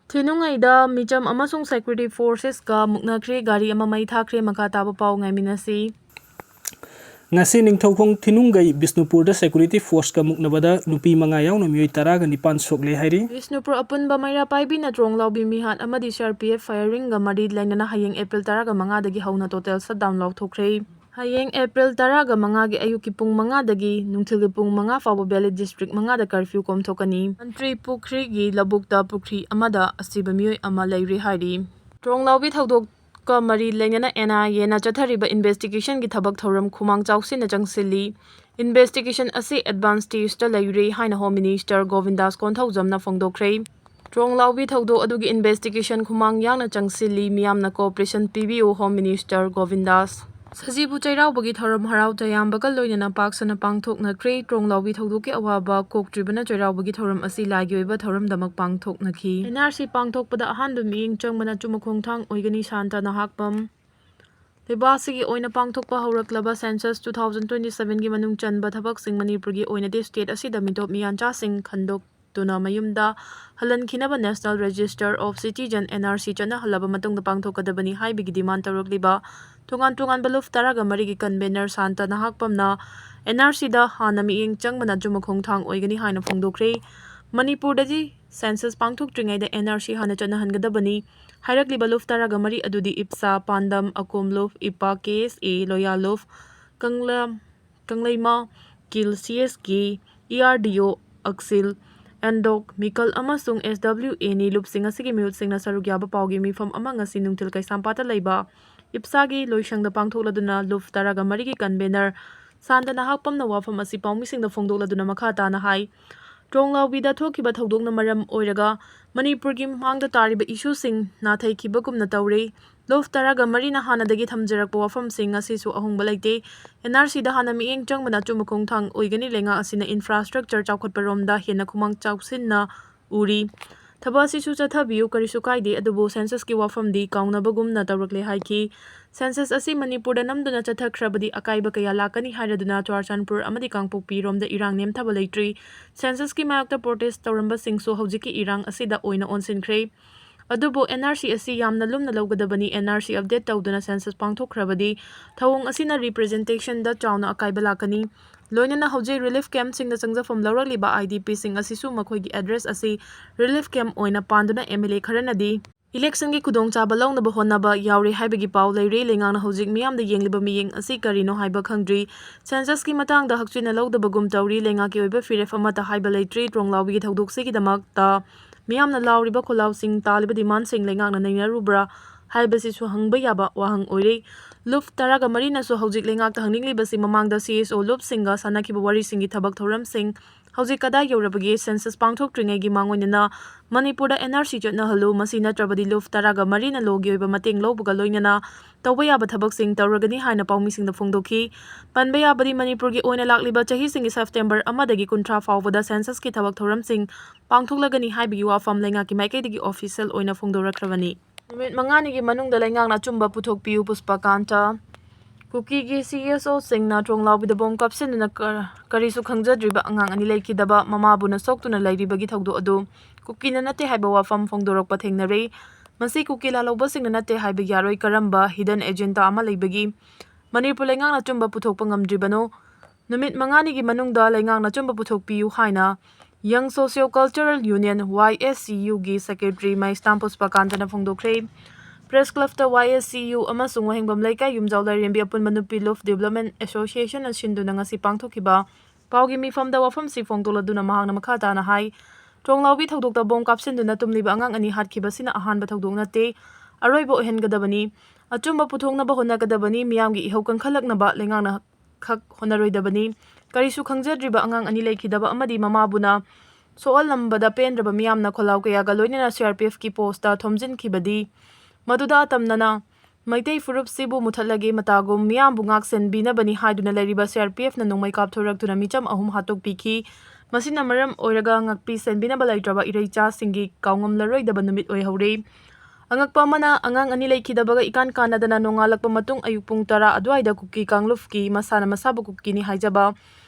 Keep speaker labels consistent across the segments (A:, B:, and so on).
A: Thinungei micham amasung security forces ka muknakre gari ama mai thakre maka taba pau ngaiminasi.
B: Ngasi ningthaukhong Thinungei Bishnupur da security force ka muknabada nupi manga yaona Meeoi taraga nipan sokle hairi.
A: Bishnupur apunba maira paibi na trong laubi mihat amadi CRPF firing ga mari lainana hayeng April taraga manga dagi hauna total shutdown lauthokre. Hayeng April taraga manga gi ayuki pung manga dagi nungthil pung manga fawba Valley district manga da curfew komthokani. Mantri pukri gi labukta pukri amada asiba Meeoi ama lairi hairi. Trong laubi thaudok ka mari lainana yena chathariba investigation gi thabak thoram khumang chawsin na changsili. Investigation asi advanced stage ta lairi haina Home Minister Govindas konthau na fongdokre. Trong laubi thaudo adugi investigation khumang yang na changsili miyam na cooperation PBO Home Minister Govindas. Sajibu chairau bagi thoram harau tayam bakal loina paksana pangthok na kre trong laubi thaudo ke awaba kok tribana chairau bagi thoram asi lagi oiba thoram damak pangthok na ki. NRC pangthok pada ahan duming changmana chumakhong thang oigani shanta na hakpam. Lebasigi oina pangthokpa hauраklaba census 2027 gi manung chanba thabak sing Manipur gi oina de state asida mitop miyancha sing khandok tuna mayumda halan khinaba National Register of Citizen NRC chana halaba matungda pangthokadabani haibigi demand tarokliba tungan baluf taraga marigi convener santa nahakpamna NRC da hana miing changmana jumakhong thang oigani haina phongdokre. Manipur daji census pangthok tringai da NRC hana chana hangadabani Hairakliba luf taraga mari adudi ipsa pandam akom luf ipa KSA loya luf kanglaima kil CSK ERDO aksil endok mikal amasung SWA ni lup singa sigi miut singna sarugyaba paugi mifam amanga sinungtil kay sampata layba ipsagi loishangda pangthokladuna luf taraga mari gi convener santa nahakpam na wafam asi paumisingda phongdokladuna makhata na hai. Trong laubida thokiba thaudokna maram oiraga Manipur gi mangda tariba issue sing na thaikiba gumna tawre luf taraga marina hana dagi thamjarakpa wafam sing asisu ahungba laite NRC da hana mieng changmana chumakhong thang oigani lenga asina infrastructure chawkhatpa romda hena khumang chawsin na uri thaba sisu chathabiu karisu kaide adubu census ki wafam di kaunaba gumna tawrakle haiki. Census asi Manipur da namduna chathakhrabadi akaiba kaya lakani hairaduna Chwarchanpur amadi Kangpokpi romda irang nemthaba leitri census ki mayakta protest tawramba singsu haujiki irang asida oina onsinkre. Adubo NRC asi yamna lumna lawgadabani NRC update tawduna census pangthokhrabadi thawong asina representation da chawna akaiba lakani. Loinana haujai relief camp sing da changjafam lawrakliba IDP sing asisu makhoigi address asi relief camp oina panduna MLA kharanadi election gi kudong chaba lawnaba honnaba yaure haibagi paw leire lengangna hojik miyam da yengliba miyeng asi karino haiba khangdri census ki matang da hakchina lawdaba gum tawri lenga ki oiba firef amata haiba leitri tronglawbi gi thaudok se gi damak ta miyamna lawriba kholaw sing taliba demand sing lengangna naina rubra haiba si su hangba yaba wahang oire luf taraga marina so hojik lengak ta hangingliba si mamangda CSO lup singa sanakiba wari singi thabak thoram sing hojik kada yorabagi census pangthok tringai gi mangoinana Manipur da NRC chotna halu masina trabadi luf taraga marina logi oiba mateng lawbuga loinana tawba yaba thabak sing tawragani haina pawmi sing da phongdokhi panba yabadi Manipur gi oina lakliba chahi singi September amadagi kuntra fawbada census ki thabak thoram sing pangthoklagani haibigi wafam lenga ki maikaidagi official oina phongdorakhrabani. Numit mangani gi manungda lengangna chumba puthokpiu puspakanta kuki gi CSO singna tronglawbi da bom kapsinna karisu khangjadriba angang ani leikidaba mamabuna soktuna lairibagi thawdo adu kuki na nate haiba wafam phongdorokpa thengnare masi kuki la lawba singna nate haiba yaroi karamba hidden agenda ama leibagi Manipur lengangna chumba puthokpa ngamdribano numit mangani gi manungda lengangna chumba puthokpiu haina Young Socio-Cultural Union YSCU gi Secretary Maistam Puspakanta na phongdokre Press Club ta YSCU amasung wahingbam laikai yumjaw lairembi apunma nupi Luf Development Association na sinduna ngasi pangthokiba pawgi mifam da wafam si phongtoladuna mahangna makhata na hai tronglawbi thaudokta bom kapsinduna tumliba angang ani hatkiba sina ahanba thaudok nate aroibo ohengadabani achumba puthongnaba honagadabani miyamgi ihau kankhalaknaba lengangna khak honaroidabani karisu khangjadriba angang ani leikidaba amadi mamabuna soal nambada pendraba miyamna kholaw kayaga loinana CRPF ki posta thomjinkhibadi maduda tamnana maitei furup sibu muthalage matagum miyambu ngaksen binabani haiduna lairiba CRPF na nongmai kapthoraktuna micham ahum hatok pikhi masina maram oiraga ngakpi senbinaba laitraba ireicha singi kaungamlaroidaba numit oihore angakpa mana angang ani leikhidabaga ikan kanadana nongalakpa matung ayupung tara adwaida kuki kanglufki masana masabu kuki ni haijaba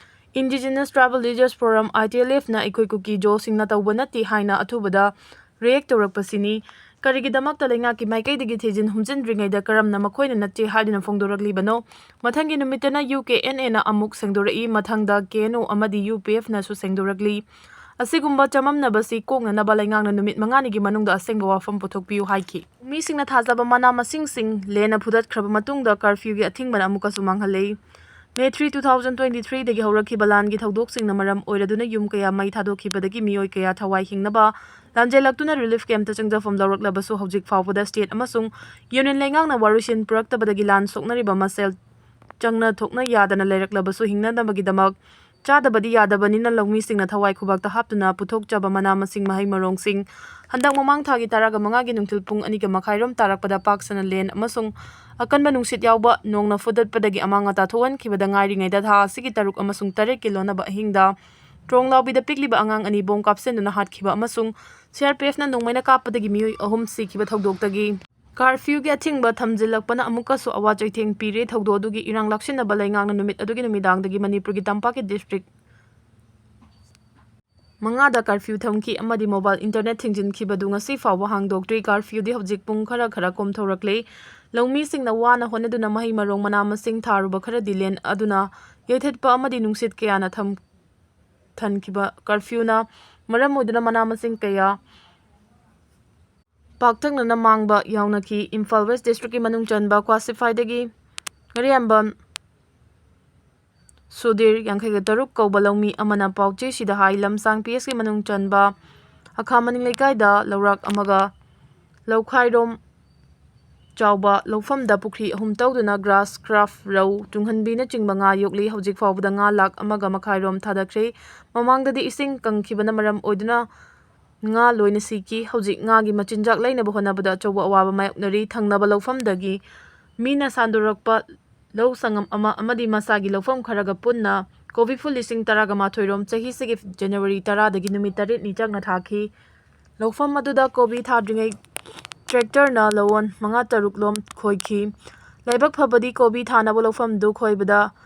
A: Indigenous Tribal Leaders Forum ITLF na ikoi kuki jo singna tawba nati haina athubada react ꯇꯧꯔꯛꯄꯁꯤꯅꯤ꯫ ꯀꯔꯤꯒꯤꯗꯃꯛꯇ ꯂꯩꯉꯥꯛꯀꯤ ꯃꯥꯏꯀꯩꯗꯒꯤ ꯊꯤꯖꯤꯟ ꯍꯨꯝꯖꯤꯟꯗ꯭ꯔꯤꯉꯩꯗ ꯀꯔꯝꯅ ꯃꯈꯣꯏꯅ ꯅꯠꯇꯦ ꯍꯥꯏꯗꯨꯅ ꯐꯣꯡꯗꯣꯔꯛꯂꯤꯕꯅꯣ? ꯃꯊꯪꯒꯤ ꯅꯨꯃꯤꯠꯇꯅ UKNAꯅ ꯑꯃꯨꯛ ꯁꯦꯡꯗꯣꯔꯛꯏ, ꯃꯊꯪꯗ KNO ꯑꯃꯗꯤ UPFꯅꯁꯨ ꯁꯦꯡꯗꯣꯔꯛꯂꯤ꯫ ꯑꯁꯤꯒꯨꯝꯕ ꯆꯃꯝꯅꯕꯁꯤ ꯀꯣꯛꯅꯅꯕ ꯂꯩꯉꯥꯛꯅ ꯅꯨꯃꯤꯠ 5ꯅꯤꯒꯤ ꯃꯅꯨꯡꯗ ꯑꯁꯦꯡꯕ ꯋꯥꯐꯝ ꯄꯨꯊꯣꯛꯄꯤꯌꯨ ꯍꯥꯏꯈꯤ꯫ ꯃꯤꯁꯤꯡꯅ ꯊꯥꯖꯕ ꯃꯅꯥ-ꯃꯁꯤꯡꯁꯤꯡ ꯂꯦꯟꯅ ꯐꯨꯗꯠꯈ꯭ꯔꯕ ꯃꯇꯨꯡꯗ ꯀꯔꯐ꯭ꯌꯨꯒꯤ ꯑꯊꯤꯡꯕꯅ ꯑꯃꯨꯛꯀꯁꯨ ꯃꯥꯡꯍꯜꯂꯛꯏ꯫ ꯃꯦ 3, 2023ꯗꯒꯤ ꯍꯧꯔꯛꯈꯤꯕ ꯂꯥꯟꯒꯤ ꯊꯧꯗꯣꯛꯁꯤꯡꯅ ꯃꯔꯝ ꯑꯣꯏꯔꯗꯨꯅ ꯌꯨꯝ ꯀꯌꯥ ꯃꯩ ꯊꯥꯗꯣꯛꯈꯤꯕꯗꯒꯤ ꯃꯤꯑꯣꯏ ꯀꯌꯥ ꯊꯋꯥꯏ ꯍꯤꯡꯅꯕ ꯂꯥꯟꯖꯦꯜꯂꯛꯇꯨꯅ ꯔꯤꯂꯤꯐ ꯀꯦꯝꯞꯇ ꯆꯪꯖꯐꯝ ꯂꯧꯔꯛꯂꯕꯁꯨ ꯍꯧꯖꯤꯛ ꯐꯥꯎꯕꯗ ꯁ꯭ꯇꯦꯠ ꯑꯃꯁꯨꯡ ꯌꯨꯅꯤꯌꯟ ꯂꯩꯉꯥꯛꯅ ꯋꯥꯔꯣꯏꯁꯤꯟ ꯄꯨꯔꯛꯇꯕꯗꯒꯤ ꯂꯥꯟ ꯁꯣꯛꯅꯔꯤꯕ ꯃꯁꯦꯜ ꯆꯪꯅ ꯊꯣꯛꯅ ꯌꯥꯗꯅ ꯂꯩꯔꯛꯂꯕꯁꯨ ꯍꯤꯡꯅꯅꯕꯒꯤꯗꯃꯛ ꯆꯥꯗꯕꯗꯤ ꯌꯥꯗꯕꯅꯤꯅ ꯂꯧꯃꯤꯁꯤꯡꯅ ꯊꯋꯥꯏ ꯈꯨꯕꯥꯛꯇ ꯍꯥꯞꯇꯨꯅ ꯄꯨꯊꯣꯛꯆꯕ ꯃꯅꯥ-ꯃꯁꯤꯡ ꯃꯍꯩ-ꯃꯔꯣꯡꯁꯤꯡ ꯍꯟꯗꯛ ꯃꯃꯥꯡ ꯊꯥꯒꯤ 15ꯒꯤ ꯅꯨꯡꯊꯤꯜ ꯄꯨꯡ 2:30 ꯇꯥꯔꯛꯄꯗ ꯄꯥꯛ ꯁꯟꯅ ꯂꯦꯟ ꯑꯃꯁꯨꯡ ꯑꯀꯟꯕ ꯅꯨꯡꯁꯤꯠ ꯌꯥꯎꯕ ꯅꯣꯡꯅ ꯐꯨꯗꯠꯄꯗꯒꯤ ꯑꯃꯥꯡ-ꯑꯇꯥ ꯊꯣꯛꯍꯟꯈꯤꯕꯗ ꯉꯥꯏꯔꯤꯉꯩꯗ ꯊꯥ ꯑꯁꯤꯒꯤ 6 ꯑꯃꯁꯨꯡ 8ꯀꯤ ꯂꯣꯟꯅꯕ ꯑꯍꯤꯡꯗ ꯇ꯭ꯔꯣꯡꯂꯥꯎꯕꯤꯗ ꯄꯤꯛꯂꯤꯕ ꯑꯉꯥꯡ 2 ꯕꯣꯝ ꯀꯥꯞꯁꯤꯟꯗꯨꯅ ꯍꯥꯠꯈꯤꯕ ꯑꯃꯁꯨꯡ CRPFꯅ ꯅꯣꯡꯃꯩꯅ ꯀꯥꯞꯄꯗꯒꯤ ꯃꯤꯑꯣꯏ 3 ꯁꯤꯈꯤꯕ ꯊꯧꯗꯣꯛꯇꯒꯤ ꯀꯔꯐ꯭ꯌꯨꯒꯤ ꯑꯊꯤꯡꯕ ꯊꯝꯖꯤꯜꯂꯛꯄꯅ ꯑꯃꯨꯛꯀꯁꯨ ꯑꯋꯥ-ꯆꯩꯊꯦꯡ ꯄꯤꯔꯦ꯫ ꯊꯧꯗꯣꯛ ꯑꯗꯨꯒꯤ ꯏꯔꯥꯡ ꯂꯥꯛꯁꯤꯟꯅꯕ ꯂꯩꯉꯥꯛꯅ ꯅꯨꯃꯤꯠ ꯑꯗꯨꯒꯤ ꯅꯨꯃꯤꯗꯥꯡꯗꯒꯤ ꯃꯅꯤꯄꯨꯔꯒꯤ ꯇꯝꯄꯥꯛꯀꯤ ꯗꯤꯁꯇ꯭ꯔꯤꯛ 5ꯗ ꯀꯔꯐ꯭ꯌꯨ ꯊꯝꯈꯤ ꯑꯃꯗꯤ ꯃꯣꯕꯥꯏꯜ ꯏꯟꯇꯔꯅꯦꯠ ꯊꯤꯡꯖꯤꯟꯈꯤꯕꯗꯨ ꯉꯁꯤ ꯐꯥꯎꯕ ꯍꯥꯡꯗꯣꯛꯇ꯭ꯔꯤ꯫ ꯀꯔꯐ꯭ꯌꯨꯗꯤ ꯍꯧꯖꯤꯛ ꯄꯨꯡ ꯈꯔ ꯀꯣꯝꯊꯣꯔꯛꯂꯦ꯫ ꯂꯧꯃꯤꯁꯤꯡꯅ ꯋꯥꯅ ꯍꯣꯠꯅꯗꯨꯅ ꯃꯍꯩ-ꯃꯔꯣꯡ, ꯃꯅꯥ-ꯃꯁꯤꯡ ꯊꯥꯔꯨꯕ ꯈꯔꯗꯤ ꯂꯦꯟ ꯑꯗꯨꯅ ꯌꯩꯊꯠꯄ ꯑꯃꯗꯤ ꯅꯨꯡꯁꯤꯠ ꯀꯌꯥꯅ ꯊꯟꯈꯤꯕ ꯀꯔꯐ꯭ꯌꯨꯅ ꯃꯔꯝ ꯑꯣꯏꯗꯨꯅ ꯃꯅꯥ-ꯃꯁꯤꯡ ꯀꯌꯥ ꯄꯥꯛꯇꯛꯅꯅ ꯃꯥꯡꯕ ꯌꯥꯎꯅꯈꯤ꯫ ꯏꯝꯐꯥꯜ ꯋꯦꯁ ꯗꯤꯁꯇ꯭ꯔꯤꯛꯀꯤ ꯃꯅꯨꯡ ꯆꯟꯕ ꯈ꯭ꯋꯥꯁꯤꯐꯥꯏꯗꯒꯤ ꯉꯥꯔꯤꯌꯥꯟꯕꯝ ꯁꯨꯙꯤꯔ, 53 ꯀꯧꯕ ꯂꯧꯃꯤ ꯑꯃꯅ ꯄꯥꯎꯆꯦꯁꯤꯗ ꯍꯥꯏ ꯂꯝꯁꯥꯡ PSꯀꯤ ꯃꯅꯨꯡ ꯆꯟꯕ ꯑꯈꯥꯃꯅꯤꯡ ꯂꯩꯀꯥꯏꯗ ꯂꯧꯔꯥꯛ ꯑꯃꯒ ꯂꯧꯈꯥꯏꯔꯣꯝ ꯆꯥꯎꯕ ꯂꯧꯐꯝꯗ ꯄꯨꯈ꯭ꯔꯤ 3 ꯇꯧꯗꯨꯅ ꯒ꯭ꯔꯥꯁ ꯀ꯭ꯔꯥꯞ, ꯔꯧ, ꯇꯨꯡꯍꯟꯕꯤꯅꯆꯤꯡꯕ ꯉꯥ ꯌꯣꯛꯂꯤ꯫ ꯍꯧꯖꯤꯛ ꯐꯥꯎꯕꯗ ꯉꯥ ꯂꯥꯈ 1.5 ꯊꯥꯗꯈ꯭ꯔꯦ꯫ ꯃꯃꯥꯡꯗꯗꯤ ꯏꯁꯤꯡ ꯀꯪꯈꯤꯕꯅ ꯃꯔꯝ ꯑꯣꯏꯗꯨꯅ ꯉꯥ ꯂꯣꯏꯅ ꯁꯤꯈꯤ꯫ ꯍꯧꯖꯤꯛ ꯉꯥꯒꯤ ꯃꯆꯤꯟꯖꯥꯛ ꯂꯩꯅꯕ ꯍꯣꯠꯅꯕꯗ ꯑꯆꯧꯕ ꯑꯋꯥꯕ ꯃꯥꯌꯣꯛꯅꯔꯤ꯫ ꯊꯪꯅꯕ ꯂꯧꯐꯝꯗꯒꯤ ꯃꯤꯅ ꯁꯟꯗꯣꯔꯛꯄ ꯂꯧ ꯁꯉꯝ ꯑꯃ ꯑꯃꯗꯤ ꯃꯁꯥꯒꯤ ꯂꯧꯐꯝ ꯈꯔꯒ ꯄꯨꯟꯅ ꯀꯣꯕꯤ ꯐꯨꯜ 13,000 ꯔꯣꯝ ꯆꯍꯤꯁꯤꯒꯤ January 10ꯗꯒꯤ ꯅꯨꯃꯤꯠ 8ꯅꯤ ꯆꯪꯅ ꯊꯥꯈꯤ꯫ ꯂꯧꯐꯝ ꯑꯗꯨꯗ ꯀꯣꯕꯤ ꯊꯥꯗ꯭ꯔꯤꯉꯩ ꯇ꯭ꯔꯦꯛꯇꯔꯅ ꯂꯧꯑꯣꯟ 5-6 ꯂꯣꯝ ꯈꯣꯏꯈꯤ꯫ ꯂꯥꯏꯕꯛ ꯐꯕꯗꯤ ꯀꯣꯕꯤ ꯊꯥꯅꯕ ꯂꯧꯐꯝꯗꯨ ꯈꯣꯏꯕꯗ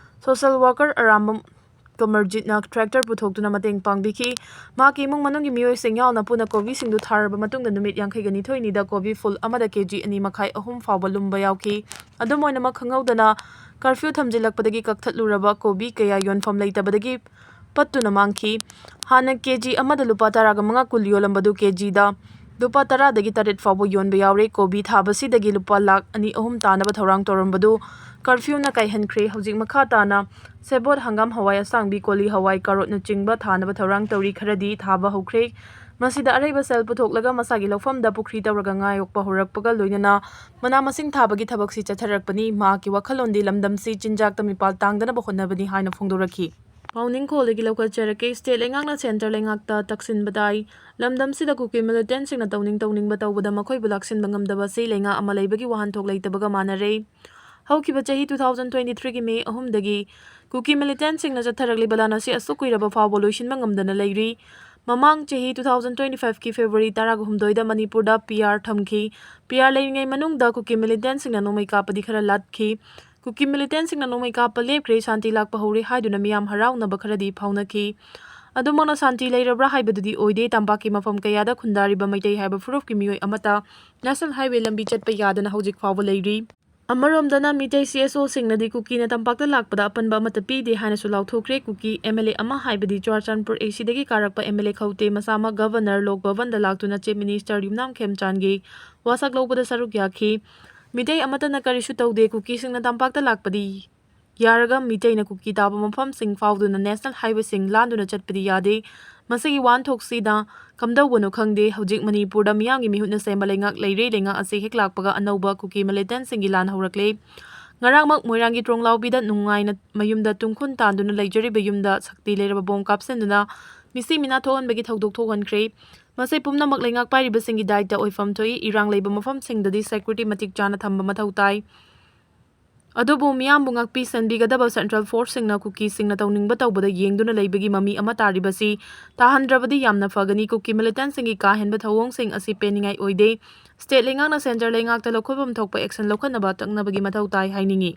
A: ꯁꯣꯁꯦꯜ ꯋꯥꯔꯀꯔ ꯑꯔꯥꯝꯕꯝ ꯀꯃꯔꯖꯤꯠꯅ ꯇ꯭ꯔꯦꯛꯇꯔ ꯄꯨꯊꯣꯛꯇꯨꯅ ꯃꯇꯦꯡ ꯄꯥꯡꯕꯤꯈꯤ꯫ ꯃꯍꯥꯛꯀꯤ ꯏꯃꯨꯡ ꯃꯅꯨꯡꯒꯤ ꯃꯤꯑꯣꯏꯁꯤꯡ ꯌꯥꯎꯅ ꯄꯨꯟꯅ ꯀꯣꯕꯤꯁꯤꯡꯗꯨ ꯊꯥꯔꯕ ꯃꯇꯨꯡꯗ ꯅꯨꯃꯤꯠ 52ꯅꯤꯗ ꯀꯣꯕꯤ ꯐꯨꯜ ꯑꯃꯗ KG 2.5-3 ꯐꯥꯎꯕ ꯂꯨꯝꯕ ꯌꯥꯎꯈꯤ꯫ ꯑꯗꯨꯝ ꯑꯣꯏꯅꯃꯛ ꯈꯪꯍꯧꯗꯅ ꯀꯔꯐ꯭ꯌꯨ ꯊꯝꯖꯤꯜꯂꯛꯄꯗꯒꯤ ꯀꯛꯊꯠꯂꯨꯔꯕ ꯀꯣꯕꯤ ꯀꯌꯥ ꯌꯣꯟꯐꯝ ꯂꯩꯇꯕꯗꯒꯤ ꯄꯠꯇꯨꯅ ꯃꯥꯡꯈꯤ꯫ ꯍꯥꯟꯅ KG ꯑꯃꯗ ꯂꯨꯄꯥ 10.5 ꯀꯨꯜ ꯌꯣꯜꯂꯝꯕꯗꯨ KGꯗ ꯂꯨꯄꯥ 10ꯗꯒꯤ 8 ꯐꯥꯎꯕ ꯌꯣꯟꯕ ꯌꯥꯎꯔꯦ꯫ ꯀꯣꯕꯤ ꯊꯥꯕꯁꯤꯗꯒꯤ ꯂꯨꯄꯥ ꯂꯥꯈ 2-3 ꯇꯥꯅꯕ ꯊꯧꯔꯥꯡ ꯇꯧꯔꯝꯕꯗꯨ ꯀꯔꯐ꯭ꯌꯨꯅ ꯀꯥꯏꯍꯟꯈ꯭ꯔꯦ꯫ ꯍꯧꯖꯤक ꯃꯈꯥ ꯇꯥꯅ ꯁꯦꯕꯣꯠ, ꯍꯪꯒꯥꯝ, ꯍꯋꯥꯏ ꯑꯁꯥꯡꯕꯤ, ꯀꯣꯂꯤ ꯍꯋꯥꯏ, ꯀꯥꯔꯣꯠꯅꯆꯤꯡꯕ ꯊꯥꯅꯕ ꯊꯧꯔꯥꯡ ꯇꯧꯔꯤ꯫ ꯈꯔꯗꯤ ꯊꯥꯕ ꯍꯧꯈ꯭ꯔꯦ꯫ ꯃꯁꯤꯗ ꯑꯔꯩꯕ ꯁꯦꯜ ꯄꯨꯊꯣꯛꯂꯒ ꯃꯁꯥꯒꯤ ꯂꯧꯐꯝꯗ ꯄꯨꯈ꯭ꯔꯤ ꯇꯧꯔꯒ ꯉꯥ ꯌꯣꯛꯄ ꯍꯧꯔꯛꯄꯒ ꯂꯣꯏꯅꯅ ꯃꯅꯥ-ꯃꯁꯤꯡ ꯊꯥꯕꯒꯤ ꯊꯕꯛꯁꯤ ꯆꯠꯊꯔꯛꯄꯅꯤ꯫ ꯃꯍꯥꯛꯀꯤ ꯋꯥꯈꯜꯂꯣꯟꯗꯤ ꯂꯝꯗꯝꯁꯤ ꯆꯤꯟꯖꯥꯛꯇ ꯃꯤꯄꯥꯜ ꯇꯥꯡꯗꯅꯕ ꯍꯣꯠꯅꯕꯅꯤ ꯍꯥꯏꯅ ꯐꯣꯡꯗꯣꯔꯛꯈꯤ꯫ ꯄꯥꯎꯅꯤꯡꯈꯣꯜꯗꯒꯤ ꯂꯧꯈꯠꯆꯔꯛꯀꯦ꯫ ꯁ꯭ꯇꯦꯠ ꯂꯩꯉꯥꯛꯅ ꯁꯦꯟꯇꯔ ꯂꯩꯉꯥꯛꯇ ꯇꯛꯁꯤꯟꯕ ꯇꯥꯏ꯫ ꯂꯝꯗꯝꯁꯤꯗ ꯀꯨꯀꯤ ꯃꯤꯂꯤꯇꯦꯟꯠꯁꯤꯡꯅ ꯇꯧꯅꯤꯡꯕ ꯇꯧꯕꯗ ꯃꯈꯣꯏꯕꯨ ꯂꯥꯛꯁꯤꯟꯕ ꯉꯝꯗꯕ ꯑꯁꯤ ꯂꯩꯉꯥꯛ ꯑꯃ ꯂꯩꯕꯒꯤ ꯋꯥꯍꯟꯊꯣꯛ ꯂꯩꯇꯕꯒ ꯃꯥꯟꯅꯔꯦ꯫ ꯍꯧꯈꯤꯕ ꯆꯍꯤ 2023ꯒꯤ May 3ꯗꯒꯤ ꯀꯨꯀꯤ ꯃꯤꯂꯤꯇꯦꯟꯠꯁꯤꯡꯅ ꯆꯠꯊꯔꯛꯂꯤꯕ ꯂꯥꯟ ꯑꯁꯤ ꯑꯁꯨꯛ ꯀꯨꯏꯔꯕ ꯐꯥꯎꯕ ꯂꯣꯏꯁꯤꯟꯕ ꯉꯝꯗꯅ ꯂꯩꯔꯤ꯫ ꯃꯃꯥꯡ ꯆꯍꯤ 2025ꯀꯤ February 18ꯗ ꯃꯅꯤꯄꯨꯔꯗ PR ꯊꯝꯈꯤ꯫ PR ꯂꯩꯔꯤꯉꯩ ꯃꯅꯨꯡꯗ ꯀꯨꯀꯤ ꯃꯤꯂꯤꯇꯦꯟꯠꯁꯤꯡꯅ ꯅꯣꯡꯃꯩ ꯀꯥꯞꯄꯗꯤ ꯈꯔ ꯂꯥꯠꯈꯤ꯫ ꯀꯨꯀꯤ ꯃꯤꯂꯤꯇꯦꯟꯠꯁꯤꯡꯅ ꯅꯣꯡꯃꯩ ꯀꯥꯞꯄ ꯂꯦꯞꯈ꯭ꯔꯦ, ꯁꯥꯟꯇꯤ ꯂꯥꯛꯄ ꯍꯧꯔꯦ ꯍꯥꯏꯗꯨꯅ ꯃꯤꯌꯥꯝ ꯍꯔꯥꯎꯅꯕ ꯈꯔꯗꯤ ꯐꯥꯎꯅꯈꯤ꯫ ꯑꯗꯨꯃꯛꯅ ꯁꯥꯟꯇꯤ ꯂꯩꯔꯕ꯭ꯔꯥ ꯍꯥꯏꯕꯗꯨꯗꯤ ꯑꯣꯏꯗꯦ꯫ ꯇꯝꯄꯥꯛꯀꯤ ꯃꯐꯝ ꯀꯌꯥꯗ ꯈꯨꯟꯗꯥꯔꯤꯕ ꯃꯩꯇꯩ ꯍꯥꯏꯕ ꯐꯨꯔꯨꯞꯀꯤ ꯃꯤꯑꯣꯏ ꯑꯃꯠꯇ ꯅꯦꯁꯅꯦꯜ ꯍꯥꯏꯋꯦ ꯂꯝꯕꯤ ꯆꯠꯄ ꯌꯥꯗꯅ ꯍꯧꯖꯤꯛ ꯐꯥꯎꯕ ꯂꯩꯔꯤ꯫ ꯑꯃꯔꯣꯝꯗꯅ ꯃꯤꯇꯩ CSOꯁꯤꯡꯅꯗꯤ ꯀꯨꯀꯤꯅ ꯇꯝꯄꯥꯛꯇ ꯂꯥꯛꯄꯗ ꯑꯄꯟꯕ ꯑꯃꯠꯇ ꯄꯤꯗꯦ ꯍꯥꯏꯅꯁꯨ ꯂꯥꯎꯊꯣꯛꯈ꯭ꯔꯦ꯫ ꯀꯨꯀꯤ MLA ꯑꯃ ꯍꯥꯏꯕꯗꯤ ꯆꯨꯔꯆꯥꯟꯄꯨꯔ ACꯗꯒꯤ ꯀꯥꯔꯛꯄ MLA ꯈꯧꯇꯦ ꯃꯁꯥꯃꯛ ꯒꯚꯔꯅꯔ ꯂꯣꯛ ꯚꯕꯟꯗ ꯂꯥꯛꯇꯨꯅ ꯆꯤꯐ ꯃꯤꯅꯤꯁꯇꯔ ꯌꯨꯝꯅꯥꯝ ꯈꯦꯝꯆꯥꯟꯒꯤ ꯋꯥꯁꯛ ꯂꯧꯕꯗ ꯁꯔꯨꯛ ꯌꯥꯈꯤ꯫ ꯃꯤꯇꯩ ꯑꯃꯠꯇꯅ ꯀꯔꯤꯁꯨ ꯇꯧꯗꯦ꯫ ꯀꯨꯀꯤꯁꯤꯡꯅ ꯇꯝꯄꯥꯛꯇ ꯂꯥꯛꯄꯗꯤ ꯌꯥꯔꯒ ꯃꯤꯇꯩꯅ ꯀꯨꯀꯤ ꯇꯥꯕ ꯃꯐꯝꯁꯤꯡ ꯐꯥꯎꯗꯨꯅ ꯅꯦꯁꯅꯦꯜ ꯍꯥꯏꯋꯦꯁꯤꯡ ꯂꯥꯟꯗꯨꯅ ꯆꯠꯄꯗꯤ ꯌꯥꯗꯦ꯫ ꯃꯁꯤꯒꯤ ꯋꯥꯍꯟꯊꯣꯛꯁꯤꯅ ꯀꯝꯗꯧꯕꯅꯣ ꯈꯪꯗꯦ꯫ ꯍꯧꯖꯤꯛ ꯃꯅꯤꯄꯨꯔꯗ ꯃꯤꯌꯥꯝꯒꯤ ꯃꯤꯍꯨꯠꯅ ꯁꯦꯝꯕ ꯂꯩꯉꯥꯛ ꯂꯩꯔꯦ꯫ ꯂꯩꯉꯥꯛ ꯑꯁꯤ ꯍꯦꯛ ꯂꯥꯛꯄꯒ ꯑꯅꯧꯕ ꯀꯨꯀꯤ ꯃꯤꯂꯤꯇꯦꯟꯠꯁꯤꯡꯒꯤ ꯂꯥꯟ ꯍꯧꯔꯛꯂꯦ꯫ ꯉꯔꯥꯡꯃꯛ ꯃꯣꯏꯔꯥꯡꯒꯤ ꯇ꯭ꯔꯣꯡꯂꯥꯎꯕꯤꯗ ꯅꯨꯡꯉꯥꯏꯅ ꯃꯌꯨꯝꯗ ꯇꯨꯡꯈꯨꯟ ꯇꯥꯟꯗꯨꯅ ꯂꯩꯖꯔꯤꯕ ꯌꯨꯝꯗ ꯁꯛꯇꯤ ꯂꯩꯔꯕ ꯕꯣꯝ ꯀꯥꯞꯁꯤꯟꯗꯨꯅ ꯃꯤꯁꯤ ꯃꯤꯅꯥ ꯊꯣꯛꯍꯟꯕꯒꯤ ꯊꯧꯗꯣꯛ ꯊꯣꯛꯍꯟꯈ꯭ꯔꯦ꯫ ꯃꯁꯤ ꯄꯨꯝꯅꯃꯛ ꯂꯩꯉꯥꯛ ꯄꯥꯏꯔꯤꯕꯁꯤꯡꯒꯤ ꯗꯥꯏꯇ ꯑꯣꯏꯐꯝ ꯊꯣꯛꯏ꯫ ꯏꯔꯥꯡ ꯂꯩꯕ ꯃꯐꯝꯁꯤꯡꯗꯗꯤ ꯁꯦꯀ꯭ꯌꯨꯔꯤꯇꯤ ꯃꯇꯤꯛ ꯆꯥꯅ ꯊꯝꯕ ꯃꯊꯧ ꯇꯥꯏ꯫ ꯑꯗꯨꯕꯨ ꯃꯤꯌꯥꯝꯕꯨ ꯉꯥꯛꯄꯤ ꯁꯦꯟꯕꯤꯒꯗꯕ ꯁꯦꯟꯇ꯭ꯔꯦꯜ ꯐꯣꯔꯁꯁꯤꯡꯅ ꯀꯨꯀꯤꯁꯤꯡꯅ ꯇꯧꯅꯤꯡꯕ ꯇꯧꯕꯗ ꯌꯦꯡꯗꯨꯅ ꯂꯩꯕꯒꯤ ꯃꯃꯤ ꯑꯃ ꯇꯥꯔꯤꯕꯁꯤ ꯇꯥꯍꯟꯗ꯭ꯔꯕꯗꯤ ꯌꯥꯝꯅ ꯐꯒꯅꯤ꯫ ꯀꯨꯀꯤ ꯃꯤꯂꯤꯇꯦꯟꯠꯁꯤꯡꯒꯤ ꯀꯥ ꯍꯦꯟꯕ ꯊꯧꯑꯣꯡꯁꯤꯡ ꯑꯁꯤ ꯄꯦꯟꯅꯤꯡꯉꯥꯏ ꯑꯣꯏꯗꯦ꯫ ꯁ꯭ꯇꯦꯠ ꯂꯩꯉꯥꯛꯅ ꯁꯦꯟꯇꯔ ꯂꯩꯉꯥꯛꯇ ꯂꯧꯈꯠꯐꯝ ꯊꯣꯛꯄ ꯑꯦꯛꯁꯟ ꯂꯧꯈꯠꯅꯕ ꯇꯛꯅꯕꯒꯤ ꯃꯊꯧ ꯇꯥꯏ ꯍꯥꯏꯅꯤꯡꯉꯤ꯫